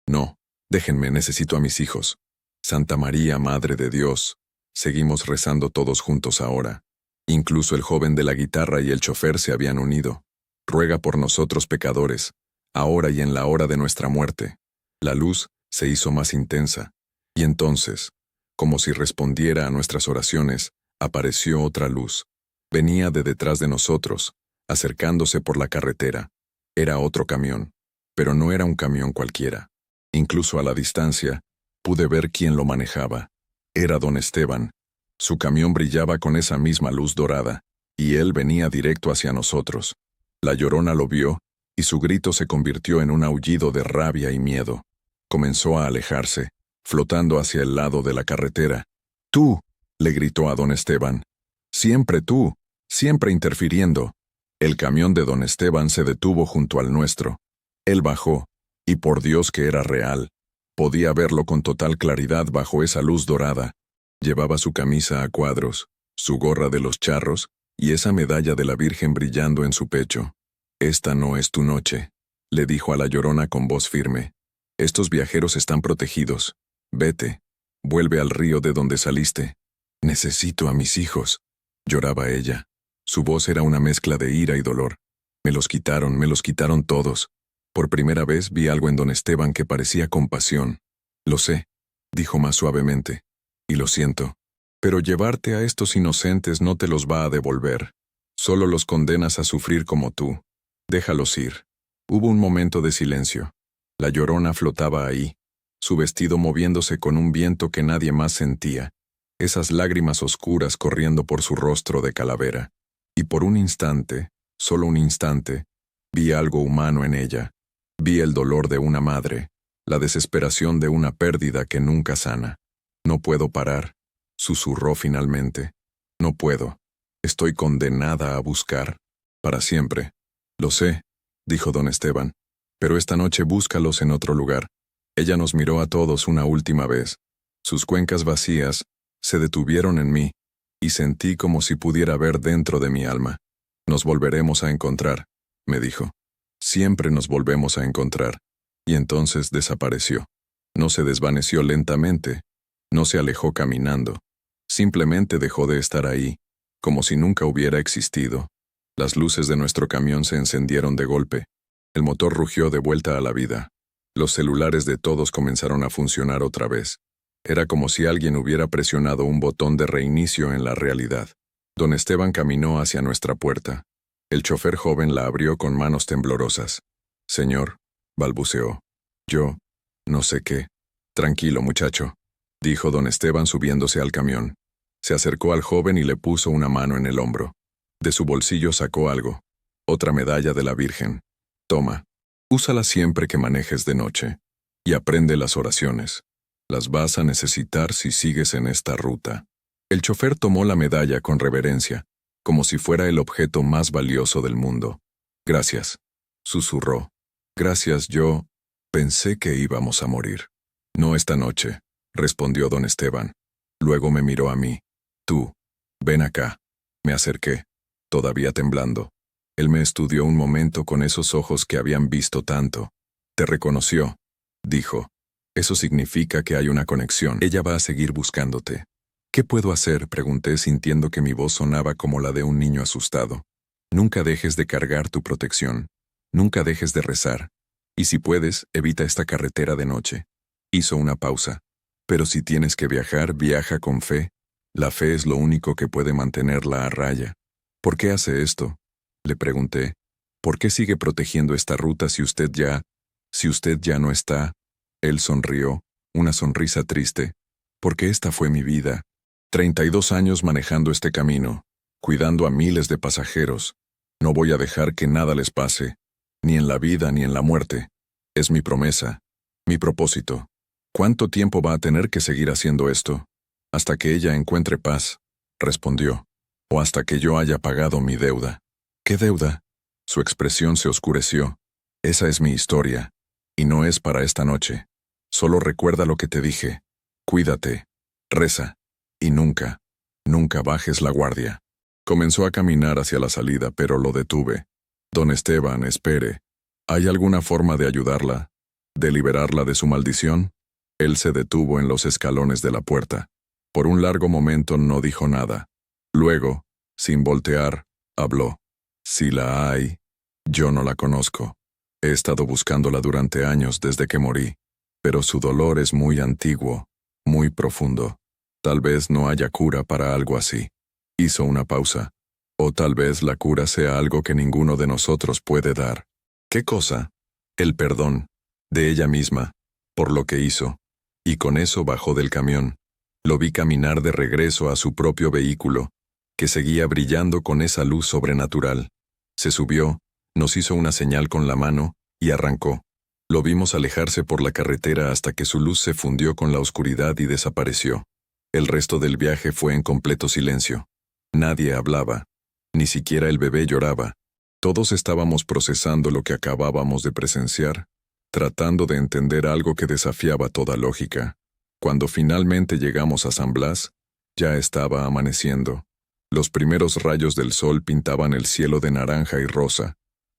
«No, déjenme, necesito a mis hijos. Santa María, Madre de Dios». Seguimos rezando todos juntos ahora. Incluso el joven de la guitarra y el chofer se habían unido. «Ruega por nosotros pecadores, ahora y en la hora de nuestra muerte». La luz se hizo más intensa, y entonces, como si respondiera a nuestras oraciones, apareció otra luz. Venía de detrás de nosotros, acercándose por la carretera. Era otro camión, pero no era un camión cualquiera. Incluso a la distancia, pude ver quién lo manejaba. Era don Esteban. Su camión brillaba con esa misma luz dorada, y él venía directo hacia nosotros. La Llorona lo vio, y su grito se convirtió en un aullido de rabia y miedo. Comenzó a alejarse, flotando hacia el lado de la carretera. «Tú», le gritó a don Esteban. «Siempre tú, siempre interfiriendo». El camión de don Esteban se detuvo junto al nuestro. Él bajó, y por Dios que era real. Podía verlo con total claridad bajo esa luz dorada. Llevaba su camisa a cuadros, su gorra de los charros, y esa medalla de la Virgen brillando en su pecho. «Esta no es tu noche», le dijo a la Llorona con voz firme. «Estos viajeros están protegidos. Vete, vuelve al río de donde saliste». «Necesito a mis hijos», lloraba ella. Su voz era una mezcla de ira y dolor. Me los quitaron todos. Por primera vez vi algo en don Esteban que parecía compasión. «Lo sé», dijo más suavemente, «y lo siento. Pero llevarte a estos inocentes no te los va a devolver. Solo los condenas a sufrir como tú. Déjalos ir». Hubo un momento de silencio. La Llorona flotaba ahí, su vestido moviéndose con un viento que nadie más sentía, esas lágrimas oscuras corriendo por su rostro de calavera. Y por un instante, solo un instante, vi algo humano en ella. Vi el dolor de una madre, la desesperación de una pérdida que nunca sana. «No puedo parar», susurró finalmente. «No puedo. Estoy condenada a buscar. Para siempre». «Lo sé», dijo don Esteban, «pero esta noche búscalos en otro lugar». Ella nos miró a todos una última vez. Sus cuencas vacías se detuvieron en mí, y sentí como si pudiera ver dentro de mi alma. «Nos volveremos a encontrar», me dijo. «Siempre nos volvemos a encontrar». Y entonces desapareció. No se desvaneció lentamente, no se alejó caminando. Simplemente dejó de estar ahí, como si nunca hubiera existido. Las luces de nuestro camión se encendieron de golpe. El motor rugió de vuelta a la vida. Los celulares de todos comenzaron a funcionar otra vez. Era como si alguien hubiera presionado un botón de reinicio en la realidad. Don Esteban caminó hacia nuestra puerta. El chofer joven la abrió con manos temblorosas. «Señor», balbuceó. «Yo, no sé qué». «Tranquilo, muchacho», dijo don Esteban subiéndose al camión. Se acercó al joven y le puso una mano en el hombro. De su bolsillo sacó algo. Otra medalla de la Virgen. «Toma. Úsala siempre que manejes de noche. Y aprende las oraciones. Las vas a necesitar si sigues en esta ruta». El chofer tomó la medalla con reverencia, como si fuera el objeto más valioso del mundo. «Gracias», susurró. «Gracias, yo pensé que íbamos a morir». «No esta noche», respondió don Esteban. Luego me miró a mí. «Tú, ven acá». Me acerqué, todavía temblando. Él me estudió un momento con esos ojos que habían visto tanto. «Te reconoció», dijo. «Eso significa que hay una conexión. Ella va a seguir buscándote». «¿Qué puedo hacer?», pregunté sintiendo que mi voz sonaba como la de un niño asustado. «Nunca dejes de cargar tu protección. Nunca dejes de rezar. Y si puedes, evita esta carretera de noche». Hizo una pausa. «Pero si tienes que viajar, viaja con fe». La fe es lo único que puede mantenerla a raya. ¿Por qué hace esto? Le pregunté. ¿Por qué sigue protegiendo esta ruta si usted ya no está? Él sonrió, una sonrisa triste. Porque esta fue mi vida. 32 años manejando este camino, cuidando a miles de pasajeros. No voy a dejar que nada les pase, ni en la vida ni en la muerte. Es mi promesa, mi propósito. ¿Cuánto tiempo va a tener que seguir haciendo esto? Hasta que ella encuentre paz, respondió. O hasta que yo haya pagado mi deuda. ¿Qué deuda? Su expresión se oscureció. Esa es mi historia, y no es para esta noche. Solo recuerda lo que te dije. Cuídate, reza, y nunca, nunca bajes la guardia. Comenzó a caminar hacia la salida, pero lo detuve. Don Esteban, espere. ¿Hay alguna forma de ayudarla? ¿De liberarla de su maldición? Él se detuvo en los escalones de la puerta. Por un largo momento no dijo nada. Luego, sin voltear, habló. Si la hay, yo no la conozco. He estado buscándola durante años desde que morí, pero su dolor es muy antiguo, muy profundo. Tal vez no haya cura para algo así. Hizo una pausa. O tal vez la cura sea algo que ninguno de nosotros puede dar. ¿Qué cosa? El perdón, de ella misma, por lo que hizo. Y con eso bajó del camión. Lo vi caminar de regreso a su propio vehículo, que seguía brillando con esa luz sobrenatural. Se subió, nos hizo una señal con la mano, y arrancó. Lo vimos alejarse por la carretera hasta que su luz se fundió con la oscuridad y desapareció. El resto del viaje fue en completo silencio. Nadie hablaba. Ni siquiera el bebé lloraba. Todos estábamos procesando lo que acabábamos de presenciar, tratando de entender algo que desafiaba toda lógica. Cuando finalmente llegamos a San Blas, ya estaba amaneciendo. Los primeros rayos del sol pintaban el cielo de naranja y rosa.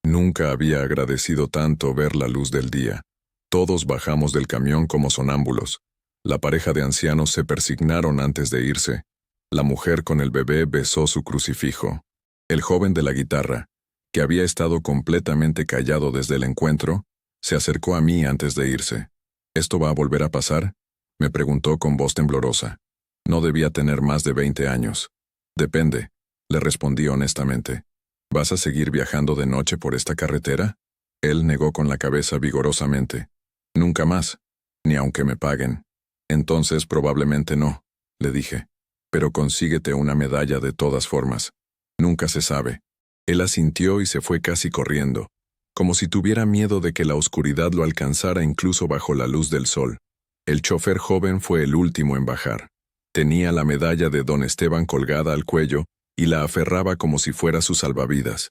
Nunca había agradecido tanto ver la luz del día. Todos bajamos del camión como sonámbulos. La pareja de ancianos se persignaron antes de irse. La mujer con el bebé besó su crucifijo. El joven de la guitarra, que había estado completamente callado desde el encuentro, se acercó a mí antes de irse. ¿Esto va a volver a pasar?, me preguntó con voz temblorosa. No debía tener más de 20 años. Depende, le respondí honestamente. ¿Vas a seguir viajando de noche por esta carretera? Él negó con la cabeza vigorosamente. Nunca más, ni aunque me paguen. Entonces probablemente no, le dije. Pero consíguete una medalla de todas formas. Nunca se sabe. Él asintió y se fue casi corriendo, como si tuviera miedo de que la oscuridad lo alcanzara incluso bajo la luz del sol. El chofer joven fue el último en bajar. Tenía la medalla de don Esteban colgada al cuello y la aferraba como si fuera su salvavidas.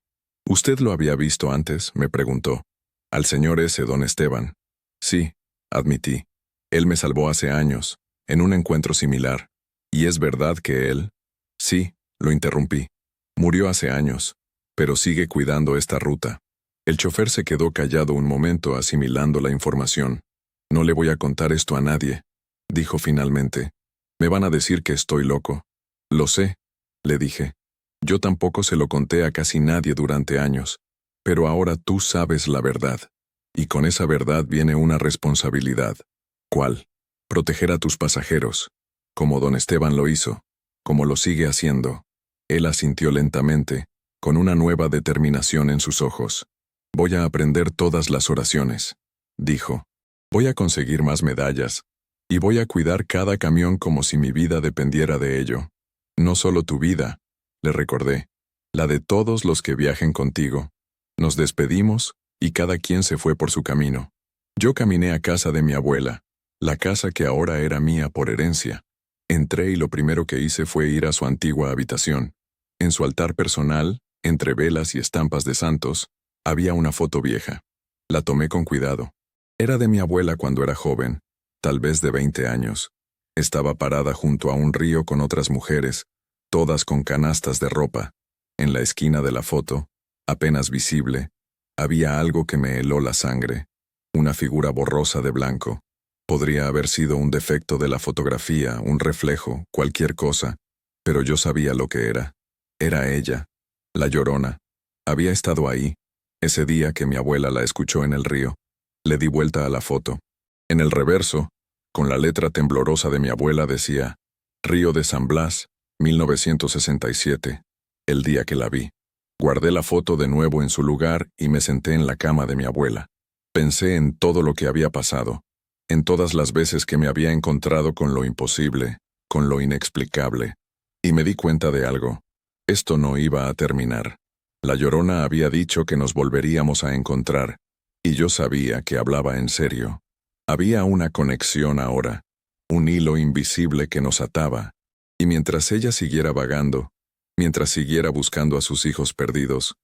¿Usted lo había visto antes?, me preguntó. Al señor ese don Esteban. Sí, admití. Él me salvó hace años, en un encuentro similar. ¿Y es verdad que él? Sí, lo interrumpí. Murió hace años, pero sigue cuidando esta ruta. El chofer se quedó callado un momento asimilando la información. No le voy a contar esto a nadie, dijo finalmente. Me van a decir que estoy loco. Lo sé, le dije. Yo tampoco se lo conté a casi nadie durante años, pero ahora tú sabes la verdad. Y con esa verdad viene una responsabilidad. ¿Cuál? Proteger a tus pasajeros, como don Esteban lo hizo, como lo sigue haciendo. Él asintió lentamente, con una nueva determinación en sus ojos. Voy a aprender todas las oraciones, dijo. Voy a conseguir más medallas, y voy a cuidar cada camión como si mi vida dependiera de ello. No solo tu vida, le recordé, la de todos los que viajen contigo. Nos despedimos, y cada quien se fue por su camino. Yo caminé a casa de mi abuela, la casa que ahora era mía por herencia. Entré y lo primero que hice fue ir a su antigua habitación. En su altar personal, entre velas y estampas de santos, había una foto vieja. La tomé con cuidado. Era de mi abuela cuando era joven, tal vez de 20 años. Estaba parada junto a un río con otras mujeres, todas con canastas de ropa. En la esquina de la foto, apenas visible, había algo que me heló la sangre. Una figura borrosa de blanco. Podría haber sido un defecto de la fotografía, un reflejo, cualquier cosa, pero yo sabía lo que era. Era ella, la Llorona. Había estado ahí, ese día que mi abuela la escuchó en el río. Le di vuelta a la foto. En el reverso, con la letra temblorosa de mi abuela decía, Río de San Blas, 1967, el día que la vi. Guardé la foto de nuevo en su lugar y me senté en la cama de mi abuela. Pensé en todo lo que había pasado, en todas las veces que me había encontrado con lo imposible, con lo inexplicable, y me di cuenta de algo. Esto no iba a terminar. La Llorona había dicho que nos volveríamos a encontrar, y yo sabía que hablaba en serio. Había una conexión ahora, un hilo invisible que nos ataba, y mientras ella siguiera vagando, mientras siguiera buscando a sus hijos perdidos,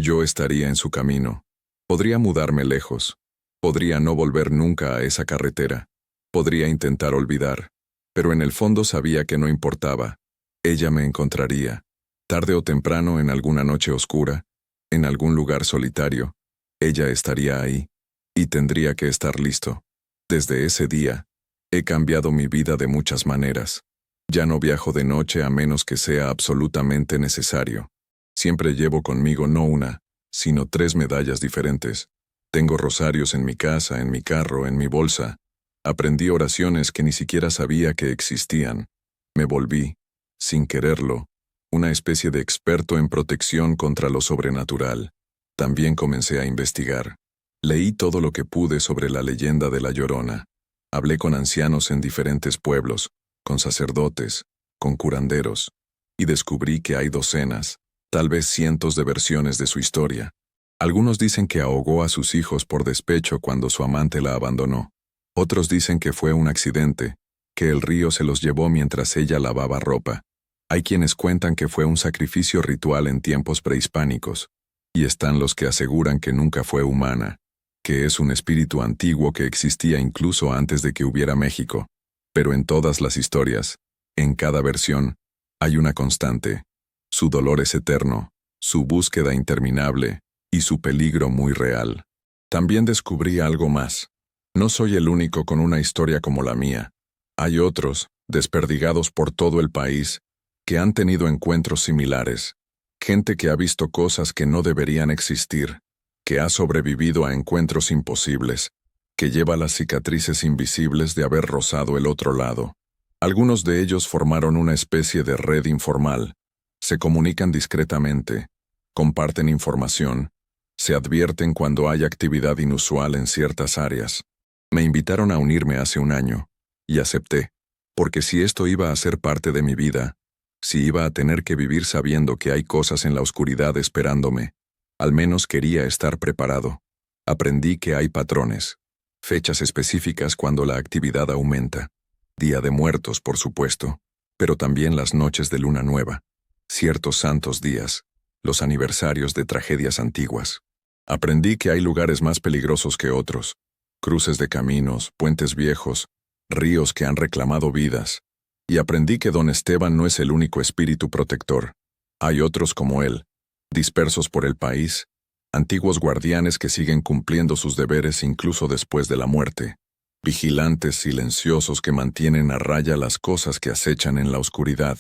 yo estaría en su camino. Podría mudarme lejos, podría no volver nunca a esa carretera, podría intentar olvidar, pero en el fondo sabía que no importaba. Ella me encontraría, tarde o temprano en alguna noche oscura, en algún lugar solitario. Ella estaría ahí, y tendría que estar listo. Desde ese día, he cambiado mi vida de muchas maneras. Ya no viajo de noche a menos que sea absolutamente necesario. Siempre llevo conmigo no una, sino 3 medallas diferentes. Tengo rosarios en mi casa, en mi carro, en mi bolsa. Aprendí oraciones que ni siquiera sabía que existían. Me volví, sin quererlo, una especie de experto en protección contra lo sobrenatural. También comencé a investigar. Leí todo lo que pude sobre la leyenda de La Llorona. Hablé con ancianos en diferentes pueblos, con sacerdotes, con curanderos, y descubrí que hay docenas, tal vez cientos de versiones de su historia. Algunos dicen que ahogó a sus hijos por despecho cuando su amante la abandonó. Otros dicen que fue un accidente, que el río se los llevó mientras ella lavaba ropa. Hay quienes cuentan que fue un sacrificio ritual en tiempos prehispánicos, y están los que aseguran que nunca fue humana, que es un espíritu antiguo que existía incluso antes de que hubiera México. Pero en todas las historias, en cada versión, hay una constante. Su dolor es eterno, su búsqueda interminable, y su peligro muy real. También descubrí algo más. No soy el único con una historia como la mía. Hay otros, desperdigados por todo el país, que han tenido encuentros similares. Gente que ha visto cosas que no deberían existir, que ha sobrevivido a encuentros imposibles, que lleva las cicatrices invisibles de haber rozado el otro lado. Algunos de ellos formaron una especie de red informal. Se comunican discretamente, comparten información, se advierten cuando hay actividad inusual en ciertas áreas. Me invitaron a unirme hace un año, y acepté, porque si esto iba a ser parte de mi vida, si iba a tener que vivir sabiendo que hay cosas en la oscuridad esperándome, al menos quería estar preparado. Aprendí que hay patrones, fechas específicas cuando la actividad aumenta. Día de Muertos, por supuesto, pero también las noches de luna nueva, ciertos santos días, los aniversarios de tragedias antiguas. Aprendí que hay lugares más peligrosos que otros, cruces de caminos, puentes viejos, ríos que han reclamado vidas. Y aprendí que don Esteban no es el único espíritu protector. Hay otros como él, dispersos por el país, antiguos guardianes que siguen cumpliendo sus deberes incluso después de la muerte, vigilantes silenciosos que mantienen a raya las cosas que acechan en la oscuridad.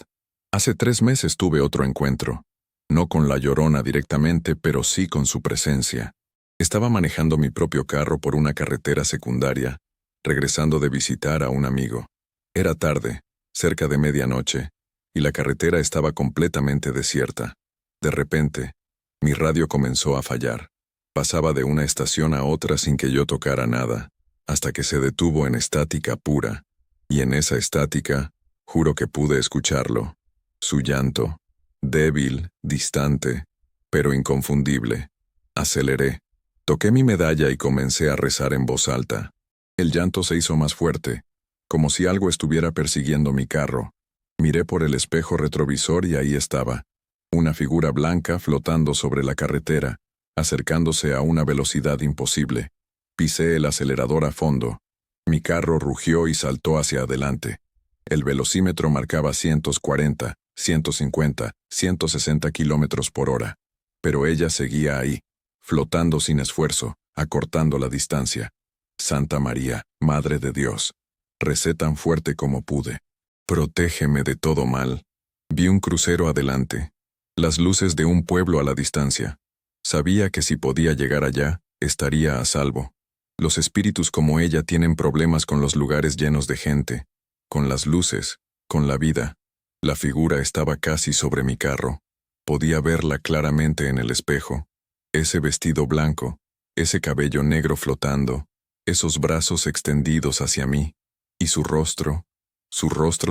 Hace 3 meses tuve otro encuentro, no con la Llorona directamente, pero sí con su presencia. Estaba manejando mi propio carro por una carretera secundaria, regresando de visitar a un amigo. Era tarde, cerca de medianoche, y la carretera estaba completamente desierta. De repente, mi radio comenzó a fallar. Pasaba de una estación a otra sin que yo tocara nada, hasta que se detuvo en estática pura. Y en esa estática, juro que pude escucharlo. Su llanto, débil, distante, pero inconfundible. Aceleré. Toqué mi medalla y comencé a rezar en voz alta. El llanto se hizo más fuerte, como si algo estuviera persiguiendo mi carro. Miré por el espejo retrovisor y ahí estaba, una figura blanca flotando sobre la carretera, acercándose a una velocidad imposible. Pisé el acelerador a fondo. Mi carro rugió y saltó hacia adelante. El velocímetro marcaba 140, 150, 160 kilómetros por hora. Pero ella seguía ahí, flotando sin esfuerzo, acortando la distancia. Santa María, Madre de Dios. Recé tan fuerte como pude. Protégeme de todo mal. Vi un crucero adelante, las luces de un pueblo a la distancia. Sabía que si podía llegar allá, estaría a salvo. Los espíritus como ella tienen problemas con los lugares llenos de gente, con las luces, con la vida. La figura estaba casi sobre mi carro. Podía verla claramente en el espejo. Ese vestido blanco, ese cabello negro flotando, esos brazos extendidos hacia mí, y su rostro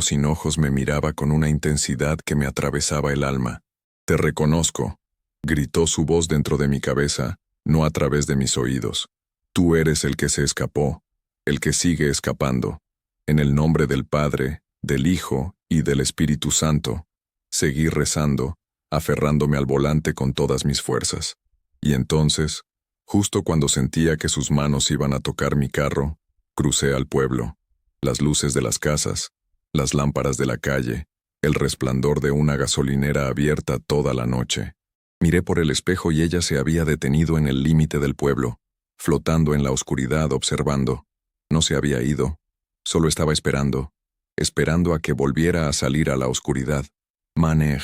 sin ojos me miraba con una intensidad que me atravesaba el alma. «Te reconozco», gritó su voz dentro de mi cabeza, no a través de mis oídos. «Tú eres el que se escapó, el que sigue escapando. En el nombre del Padre, del Hijo y del Espíritu Santo». Seguí rezando, aferrándome al volante con todas mis fuerzas. Y entonces, justo cuando sentía que sus manos iban a tocar mi carro, crucé al pueblo. Las luces de las casas, las lámparas de la calle, el resplandor de una gasolinera abierta toda la noche. Miré por el espejo y ella se había detenido en el límite del pueblo, flotando en la oscuridad observando. No se había ido, solo estaba esperando a que volviera a salir a la oscuridad. Manej,